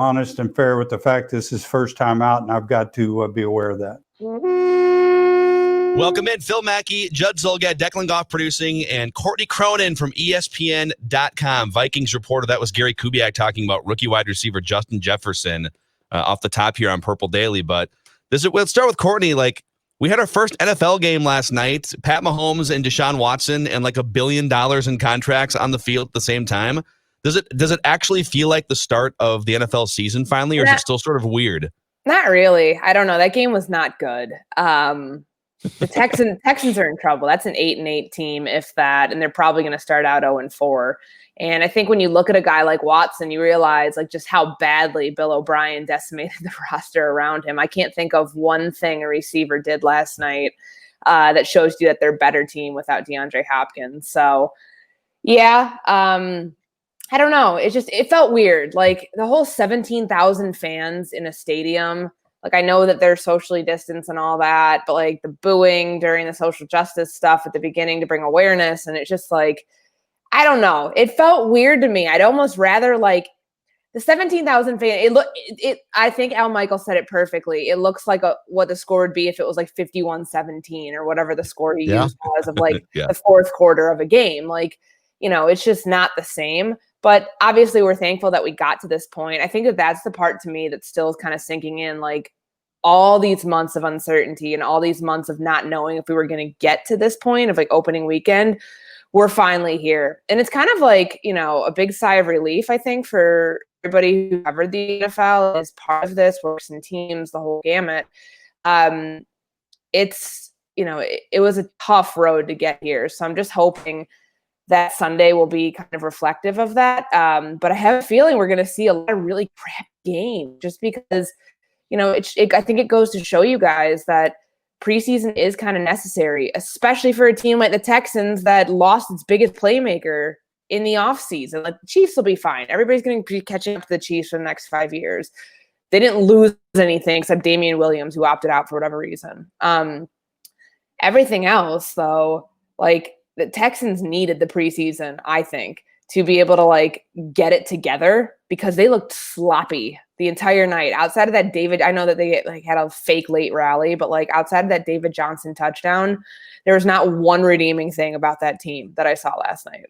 honest and fair with the fact this is first time out, and I've got to be aware of that. Welcome in, Phil Mackey, Judd Zulgad, Declan Goff producing, and Courtney Cronin from ESPN.com. Vikings reporter. That was Gary Kubiak talking about rookie wide receiver Justin Jefferson off the top here on Purple Daily. But let's start with Courtney. Like, we had our first NFL game last night. Pat Mahomes and Deshaun Watson and like $1 billion in contracts on the field at the same time. Does it actually feel like the start of the NFL season finally, or is it still sort of weird? Not really. I don't know. That game was not good. The Texans are in trouble. That's an 8-8 team, if that, and they're probably going to start out 0-4. And I think when you look at a guy like Watson, you realize like just how badly Bill O'Brien decimated the roster around him. I can't think of one thing a receiver did last night that shows you that they're a better team without DeAndre Hopkins. So, yeah, I don't know. It felt weird. Like the whole 17,000 fans in a stadium. Like, I know that they're socially distanced and all that, but like the booing during the social justice stuff at the beginning to bring awareness. And it's just like, I don't know. It felt weird to me. I'd almost rather like the 17,000 fan. I think Al Michael said it perfectly. It looks like what the score would be if it was like 51-17 or whatever the score he used was of like the fourth quarter of a game. Like, it's just not the same. But obviously, we're thankful that we got to this point. I think that's the part to me that's still kind of sinking in, like all these months of uncertainty and all these months of not knowing if we were going to get to this point of like opening weekend. We're finally here. And it's kind of like, a big sigh of relief, I think, for everybody who covered the NFL as part of this, works in teams, the whole gamut. It was a tough road to get here. So I'm just hoping that Sunday will be kind of reflective of that. But I have a feeling we're going to see a lot of really crap games just because, I think it goes to show you guys that preseason is kind of necessary, especially for a team like the Texans that lost its biggest playmaker in the offseason. Like, the Chiefs will be fine. Everybody's going to be catching up to the Chiefs for the next 5 years. They didn't lose anything except Damian Williams, who opted out for whatever reason. Everything else, though, like, the Texans needed the preseason, I think, to be able to like get it together because they looked sloppy the entire night. Outside of that I know that they had a fake late rally, but like outside of that David Johnson touchdown, there was not one redeeming thing about that team that I saw last night.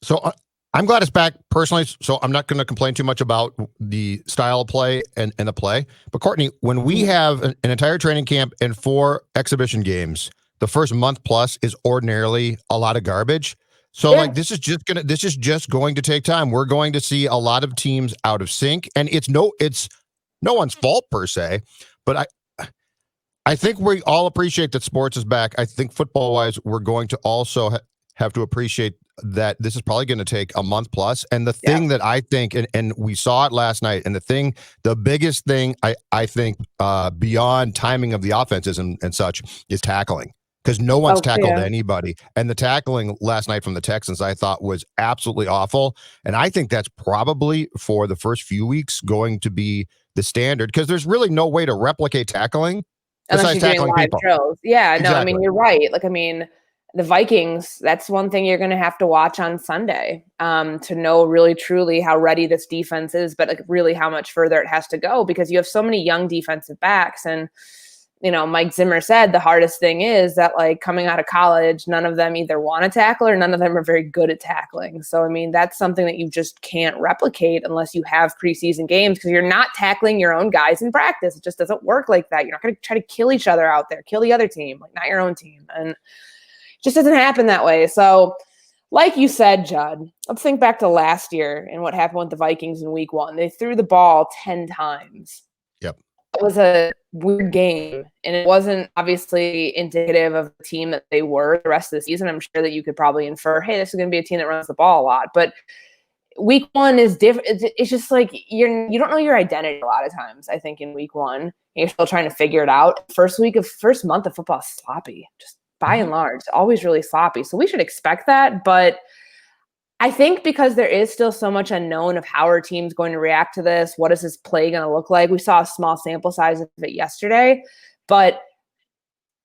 So I'm glad it's back personally. So I'm not going to complain too much about the style of play and the play. But Courtney, when we have an entire training camp and 4 exhibition games, the first month plus is ordinarily a lot of garbage. So like this is just going to take time. We're going to see a lot of teams out of sync, and it's no one's fault per se, but I think we all appreciate that sports is back. I think football wise, we're going to also have to appreciate that this is probably going to take a month plus. And the thing that I think, and we saw it last night, and the biggest thing I think beyond timing of the offenses and such is tackling. Because no one's tackled anybody. And the tackling last night from the Texans, I thought, was absolutely awful. And I think that's probably, for the first few weeks, going to be the standard. Because there's really no way to replicate tackling besides tackling people. Drills. Yeah, exactly. No, I mean, you're right. Like, I mean, the Vikings, that's one thing you're going to have to watch on Sunday to know really, truly how ready this defense is, but like really how much further it has to go. Because you have so many young defensive backs. And Mike Zimmer said the hardest thing is that, like, coming out of college, none of them either want to tackle or none of them are very good at tackling. So, I mean, that's something that you just can't replicate unless you have preseason games, because you're not tackling your own guys in practice. It just doesn't work like that. You're not going to try to kill each other out there, kill the other team, like not your own team. And it just doesn't happen that way. So, like you said, Judd, let's think back to last year and what happened with the Vikings in week 1. They threw the ball 10 times. Yep. It was a weird game, and it wasn't obviously indicative of the team that they were the rest of the season. I'm sure that you could probably infer, hey, this is going to be a team that runs the ball a lot. But week 1 is different. It's just like you don't know your identity a lot of times, I think, in week 1. You're still trying to figure it out. First month of football is sloppy, just by and large, always really sloppy. So we should expect that. But I think because there is still so much unknown of how our team's going to react to this, what is this play going to look like? We saw a small sample size of it yesterday, but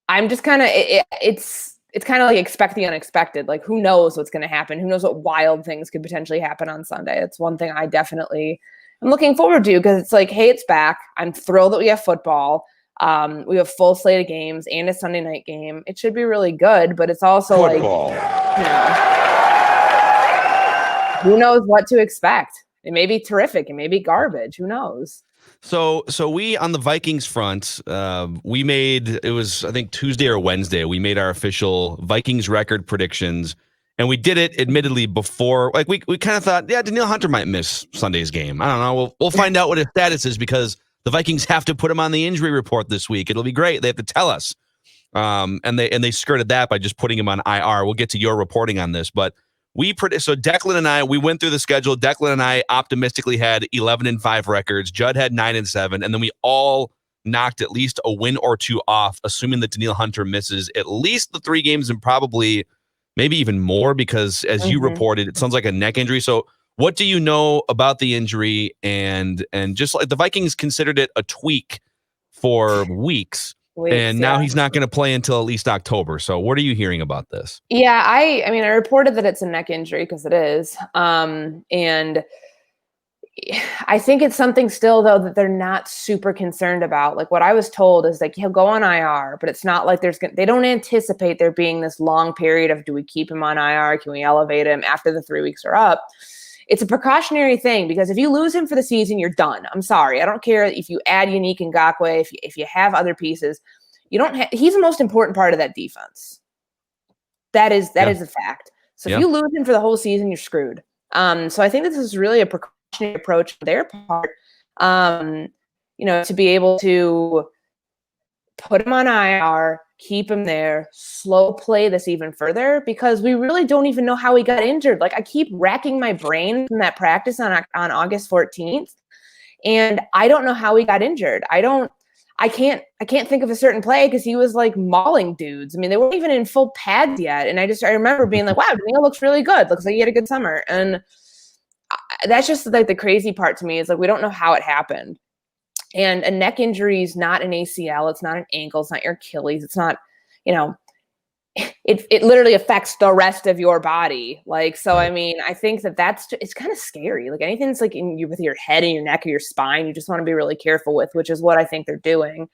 I'm just kind of, it's kind of like expect the unexpected. Like, who knows what's going to happen? Who knows what wild things could potentially happen on Sunday? It's one thing I definitely I'm looking forward to, because it's like, hey, it's back. I'm thrilled that we have football. We have full slate of games and a Sunday night game. It should be really good, but it's also football. Who knows what to expect? It may be terrific. It may be garbage. Who knows? So we, on the Vikings front, we made, it was, I think, Tuesday or Wednesday, we made our official Vikings record predictions. And we did it, admittedly, before, like, we kind of thought, yeah, Danielle Hunter might miss Sunday's game. I don't know. We'll find out what his status is, because the Vikings have to put him on the injury report this week. It'll be great. They have to tell us. And they skirted that by just putting him on IR. We'll get to your reporting on this, but so Declan and I, we went through the schedule. Declan and I optimistically had 11-5 records. Judd had 9-7, and then we all knocked at least a win or two off, assuming that Danielle Hunter misses at least the 3 games and probably maybe even more, because as you reported, it sounds like a neck injury. So what do you know about the injury? And just like the Vikings considered it a tweak for weeks. And now he's not going to play until at least October. So what are you hearing about this? Yeah, I mean, I reported that it's a neck injury, because it is. And I think it's something still, though, that they're not super concerned about. Like, what I was told is, like, he'll go on IR, but it's not like they don't anticipate there being this long period of, do we keep him on IR? Can we elevate him after the 3 weeks are up? It's a precautionary thing, because if you lose him for the season, you're done. I'm sorry. I don't care if you add Unique Ngakoue, if you have other pieces. He's the most important part of that defense. That is a fact. So if you lose him for the whole season, you're screwed. So I think this is really a precautionary approach on their part, to be able to put him on IR, keep him there, slow play this even further, because we really don't even know how he got injured. Like, I keep racking my brain from that practice on August 14th, and I don't know how he got injured. I can't think of a certain play, because he was like mauling dudes. I mean, they weren't even in full pads yet. And I remember being like, wow, Danielle looks really good. Looks like he had a good summer. And that's just like the crazy part to me, is like, we don't know how it happened. And a neck injury is not an ACL. It's not an ankle. It's not your Achilles. It's not, it literally affects the rest of your body. Like, so, I mean, I think it's kind of scary. Like, anything that's like with your head and your neck or your spine, you just want to be really careful with, which is what I think they're doing.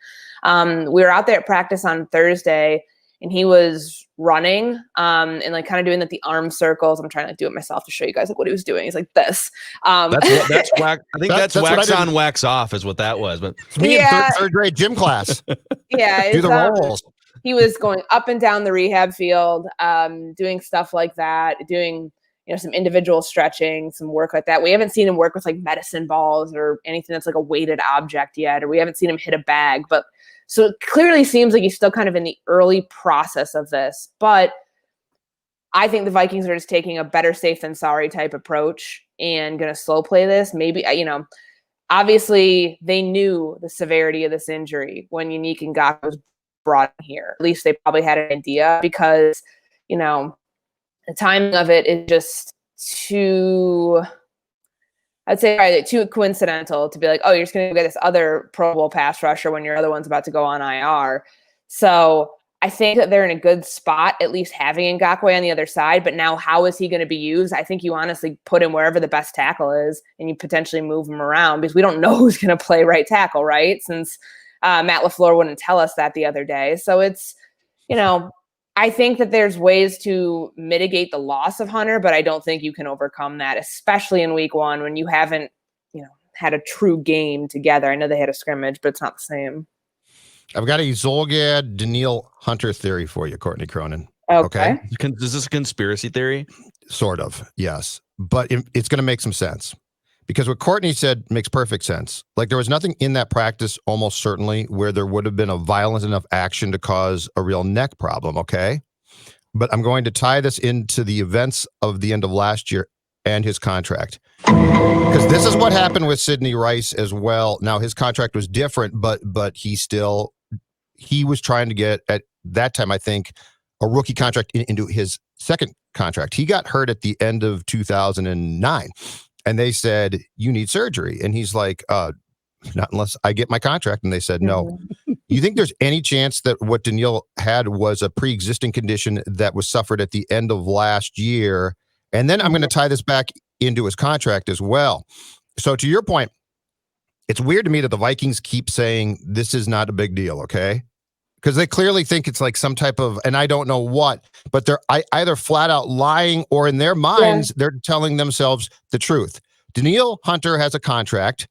We were out there at practice on Thursday, and he was running and like kind of doing the arm circles. I'm trying to do it myself to show you guys like what he was doing. He's like this. That's wax. I think that's wax on, wax off is what that was. But it's me in third grade gym class. Yeah, do the rolls. He was going up and down the rehab field, doing stuff like that, doing some individual stretching, some work like that. We haven't seen him work with like medicine balls or anything that's like a weighted object yet, or we haven't seen him hit a bag. But so it clearly seems like he's still kind of in the early process of this. But I think the Vikings are just taking a better safe than sorry type approach and going to slow play this. Maybe, obviously they knew the severity of this injury when Unique Ngakoue was brought in here. At least they probably had an idea, because, the timing of it is just too coincidental to be like, oh, you're just going to get this other Pro Bowl pass rusher when your other one's about to go on IR. So I think that they're in a good spot, at least having Ngakoue on the other side. But now, how is he going to be used? I think you honestly put him wherever the best tackle is, and you potentially move him around, because we don't know who's going to play right tackle, right? Since Matt LaFleur wouldn't tell us that the other day. So it's, I think that there's ways to mitigate the loss of Hunter, but I don't think you can overcome that, especially in week 1 when you haven't, had a true game together. I know they had a scrimmage, but it's not the same. I've got a Zolgad Danielle Hunter theory for you, Courtney Cronin. Okay. Is this a conspiracy theory? Sort of, yes. But it's going to make some sense. Because what Courtney said makes perfect sense. Like, there was nothing in that practice, almost certainly, where there would have been a violent enough action to cause a real neck problem, okay? But I'm going to tie this into the events of the end of last year and his contract. Because this is what happened with Sidney Rice as well. Now, his contract was different, but he was trying to get, at that time, I think, a rookie contract into his second contract. He got hurt at the end of 2009. And they said, you need surgery. And he's like, not unless I get my contract. And they said, no. You think there's any chance that what Danielle had was a pre-existing condition that was suffered at the end of last year? And then I'm going to tie this back into his contract as well. So to your point, it's weird to me that the Vikings keep saying this is not a big deal, okay? Because they clearly think it's like some type of, and I don't know what, but they're either flat out lying or in their minds, they're telling themselves the truth. Danielle Hunter has a contract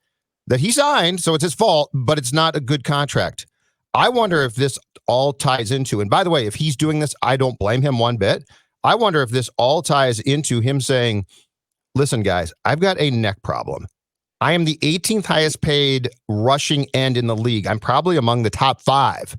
that he signed, so it's his fault, but it's not a good contract. I wonder if this all ties into, and by the way, if he's doing this, I don't blame him one bit. I wonder if this all ties into him saying, listen, guys, I've got a neck problem. I am the 18th highest paid rushing end in the league. I'm probably among the top 5.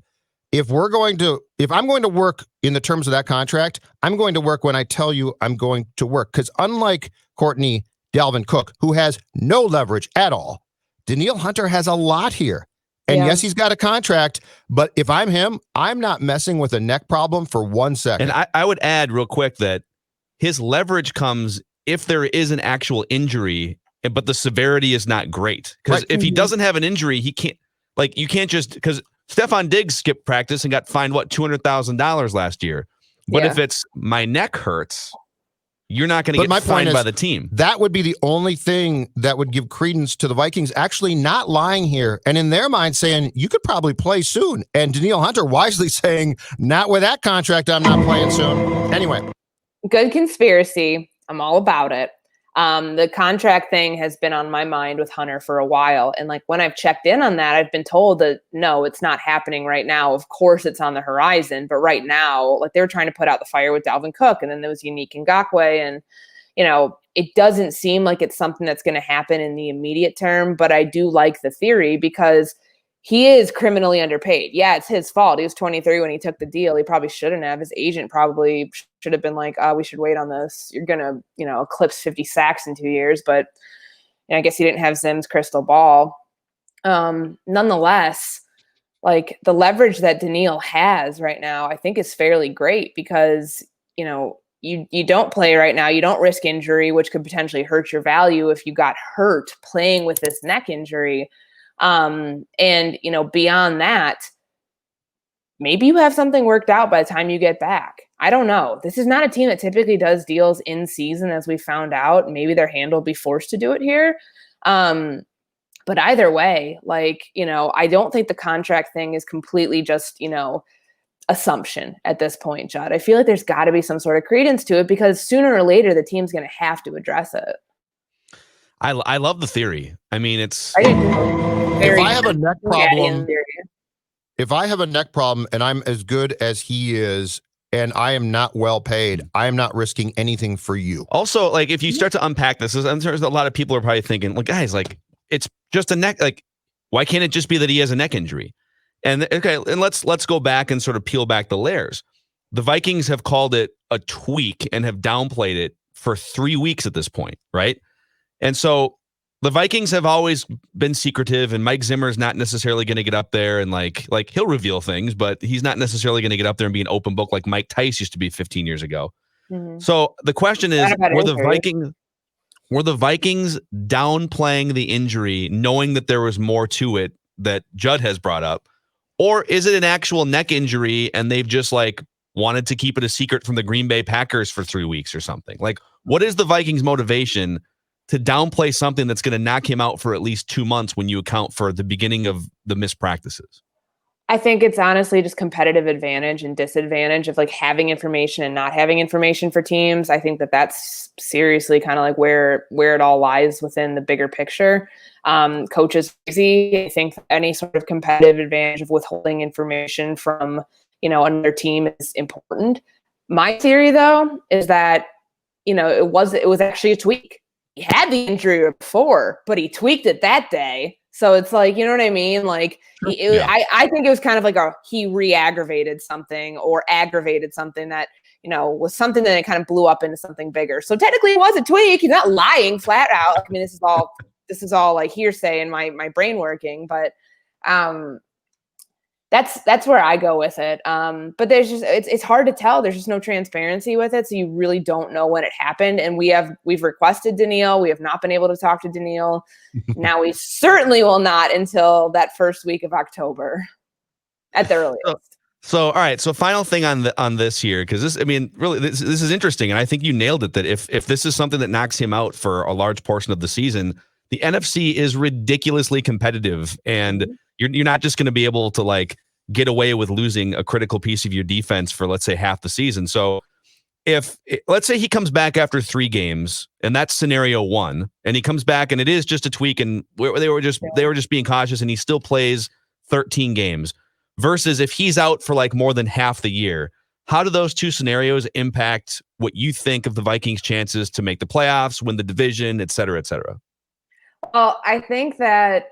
If I'm going to work in the terms of that contract, I'm going to work when I tell you I'm going to work. Because unlike Courtney, Dalvin Cook, who has no leverage at all, Danielle Hunter has a lot here. And yes, he's got a contract, but if I'm him, I'm not messing with a neck problem for 1 second. And I would add real quick that his leverage comes if there is an actual injury, but the severity is not great. Because if he doesn't have an injury, he can't, like, you can't just, because Stephon Diggs skipped practice and got fined, $200,000 last year. But if it's my neck hurts, you're not going to get fined by the team. That would be the only thing that would give credence to the Vikings actually not lying here. And in their mind saying, you could probably play soon. And Danielle Hunter wisely saying, not with that contract, I'm not playing soon. Anyway. Good conspiracy. I'm all about it. The contract thing has been on my mind with Hunter for a while. And like when I've checked in on that, I've been told that no, it's not happening right now. Of course it's on the horizon, but right now, like they're trying to put out the fire with Dalvin Cook and then there was Unique Ngakoue. And, you know, it doesn't seem like it's something that's going to happen in the immediate term, but I do like the theory because he is criminally underpaid. Yeah, it's his fault. He was 23 when he took the deal. He probably shouldn't have. His agent probably should have been like, we should wait on this. You're going to, eclipse 50 sacks in 2 years. But I guess he didn't have Zim's crystal ball. Nonetheless, like the leverage that Danielle has right now, I think is fairly great because, you don't play right now. You don't risk injury, which could potentially hurt your value if you got hurt playing with this neck injury. And beyond that, maybe you have something worked out by the time you get back. I don't know. This is not a team that typically does deals in season, as we found out. Maybe their hand will be forced to do it here. But either way, I don't think the contract thing is completely just, assumption at this point, Judd. I feel like there's got to be some sort of credence to it because sooner or later the team's going to have to address it. I love the theory. I mean, it's if I have a neck problem and I'm as good as he is and I am not well paid, I am not risking anything for you. Also, like if you start to unpack this, there's a lot of people are probably thinking, well, guys, like it's just a neck. Like, why can't it just be that he has a neck injury? And let's go back and sort of peel back the layers. The Vikings have called it a tweak and have downplayed it for 3 weeks at this point, right? And so the Vikings have always been secretive, and Mike Zimmer is not necessarily going to get up there and like he'll reveal things, but he's not necessarily going to get up there and be an open book like Mike Tice used to be 15 years ago. Mm-hmm. So the question is, were the Vikings downplaying the injury, knowing that there was more to it that Judd has brought up, or is it an actual neck injury and they've just wanted to keep it a secret from the Green Bay Packers for 3 weeks or something? Like, what is the Vikings' motivation to downplay something that's going to knock him out for at least 2 months when you account for the beginning of the missed practices? I think it's honestly just competitive advantage and disadvantage of having information and not having information for teams. I think that's seriously kind of where it all lies within the bigger picture. Coaches crazy. I think any sort of competitive advantage of withholding information from, another team is important. My theory though, is that, it was actually a tweak. He had the injury before, but he tweaked it that day. So it's you know what I mean? I think it was kind of he re-aggravated something or aggravated something that, was something that it kind of blew up into something bigger. So technically it was a tweak. He's not lying flat out. I mean, this is all hearsay and my brain working, but that's where I go with it. But there's just, it's hard to tell. There's just no transparency with it. So you really don't know when it happened. And we've requested Danielle. We have not been able to talk to Danielle. Now we certainly will not until that first week of October at the earliest. So, all right. So final thing on this here, because this is interesting. And I think you nailed it, that if this is something that knocks him out for a large portion of the season, the NFC is ridiculously competitive, and you're not just going to be able to like get away with losing a critical piece of your defense for, let's say, half the season. So if let's say he comes back after 3 games, and that's scenario 1, and he comes back and it is just a tweak, and they were just being cautious, and he still plays 13 games, versus if he's out for like more than half the year, how do those 2 scenarios impact what you think of the Vikings' chances to make the playoffs, win the division, et cetera, et cetera? Well, I think that,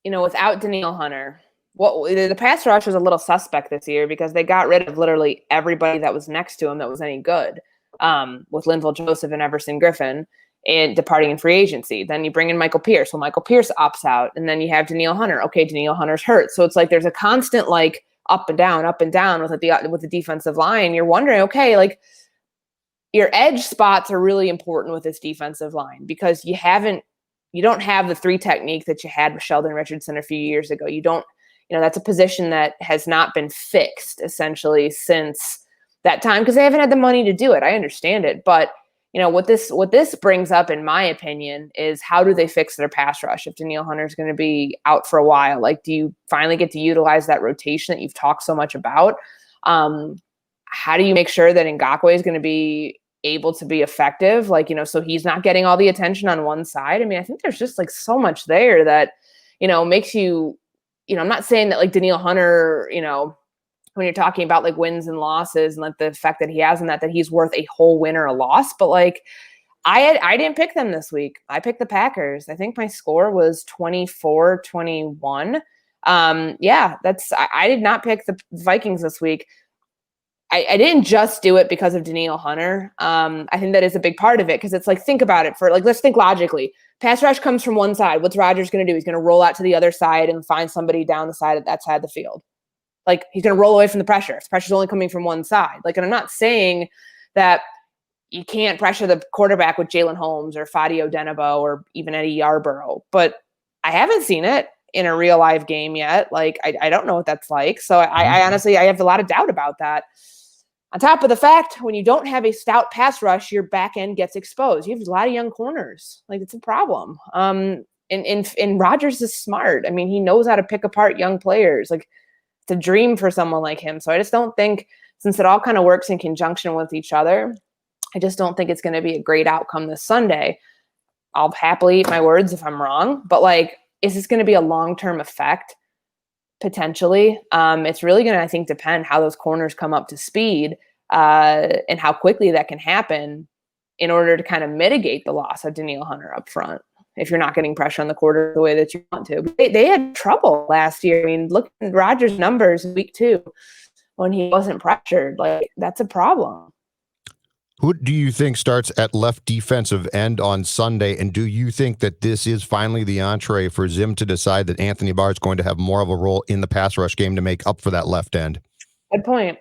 without Danielle Hunter, the pass rush was a little suspect this year because they got rid of literally everybody that was next to him that was any good, with Linval Joseph and Everson Griffin and departing in free agency. Then you bring in Michael Pierce. Well, Michael Pierce opts out, and then you have Danielle Hunter. Okay, Danielle Hunter's hurt. So it's like there's a constant like up and down with the defensive line. You're wondering, okay, like your edge spots are really important with this defensive line because you don't have the 3 technique that you had with Sheldon Richardson a few years ago. You don't. That's a position that has not been fixed essentially since that time because they haven't had the money to do it. I understand it. But, what this brings up, in my opinion, is how do they fix their pass rush if Danielle Hunter is going to be out for a while? Like, do you finally get to utilize that rotation that you've talked so much about? How do you make sure that Ngakoue is going to be able to be effective? Like, so he's not getting all the attention on one side. I mean, I think there's just like so much there that, makes you, I'm not saying that like Danielle Hunter, when you're talking about like wins and losses and like the fact that he hasn't that he's worth a whole win or a loss, but like I didn't pick them this week. I picked the Packers. I think my score was 24-21. I did not pick the Vikings this week. I didn't just do it because of Danielle Hunter. I think that is a big part of it because it's like, think about it for like, let's think logically. Pass rush comes from one side. What's Rodgers going to do? He's going to roll out to the other side and find somebody down the side of that side of the field. Like he's going to roll away from the pressure. The pressure's only coming from one side. Like, and I'm not saying that you can't pressure the quarterback with Jalen Holmes or Fadi Odenigbo or even Eddie Yarborough, but I haven't seen it in a real live game yet. Like, I don't know what that's like. So I honestly, I have a lot of doubt about that. On top of the fact, when you don't have a stout pass rush, your back end gets exposed. You have a lot of young corners. Like, it's a problem. And Rodgers is smart. I mean, he knows how to pick apart young players. Like, it's a dream for someone like him. So I just don't think, since it all kind of works in conjunction with each other, I just don't think it's going to be a great outcome this Sunday. I'll happily eat my words if I'm wrong. But, like, is this going to be a long-term effect? Potentially. It's really going to, I think, depend how those corners come up to speed and how quickly that can happen in order to kind of mitigate the loss of Danielle Hunter up front if you're not getting pressure on the quarter the way that you want to. They had trouble last year. I mean, look at Rodgers' numbers in week 2 when he wasn't pressured. Like, that's a problem. Who do you think starts at left defensive end on Sunday? And do you think that this is finally the entree for Zim to decide that Anthony Barr is going to have more of a role in the pass rush game to make up for that left end? Good point.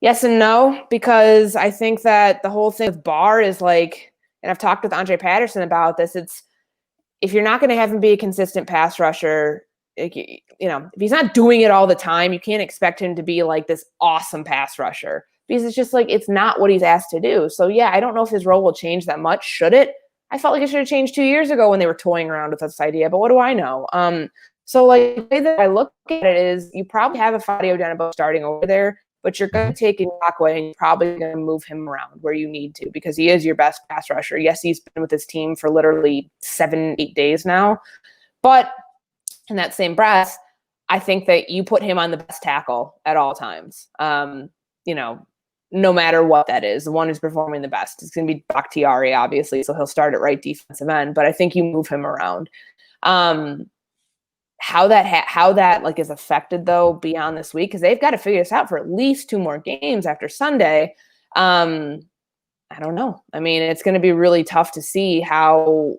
Yes and no, because I think that the whole thing with Barr is like, and I've talked with Andre Patterson about this, it's if you're not going to have him be a consistent pass rusher, like, if he's not doing it all the time, you can't expect him to be like this awesome pass rusher. Because it's just like, it's not what he's asked to do. So yeah, I don't know if his role will change that much. Should it? I felt like it should have changed 2 years ago when they were toying around with this idea, but what do I know? So like the way that I look at it is you probably have a Fadi Odenigbo starting over there, but you're going to take Ngakoue and you're probably going to move him around where you need to because he is your best pass rusher. Yes, he's been with his team for literally 7-8 days now, but in that same breath, I think that you put him on the best tackle at all times. No matter what that is, the one who's performing the best. It's going to be Bakhtiari, obviously, so he'll start at right defensive end, but I think you move him around. How that like is affected though beyond this week, because they've got to figure this out for at least 2 more games after Sunday. I don't know. I mean, it's going to be really tough to see how,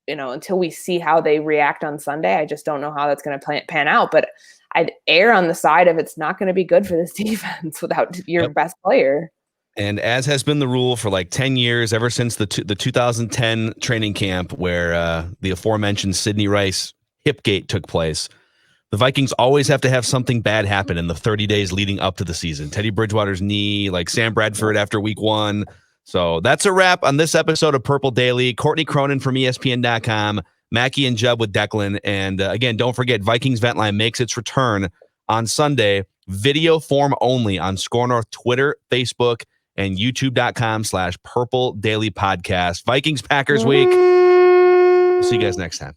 until we see how they react on Sunday. I just don't know how that's going to pan out, but I'd err on the side of it's not going to be good for this defense without your best player. And as has been the rule for like 10 years, ever since the 2010 training camp where the aforementioned Sidney Rice hipgate took place, the Vikings always have to have something bad happen in the 30 days leading up to the season. Teddy Bridgewater's knee, like Sam Bradford after week 1, So that's a wrap on this episode of Purple Daily. Courtney Cronin from ESPN.com, Mackey and Judd with Declan. And again, don't forget, Vikings Vent Line makes its return on Sunday, video form only on Score North Twitter, Facebook, and YouTube.com/Purple Daily Podcast. Vikings Packers week. We'll see you guys next time.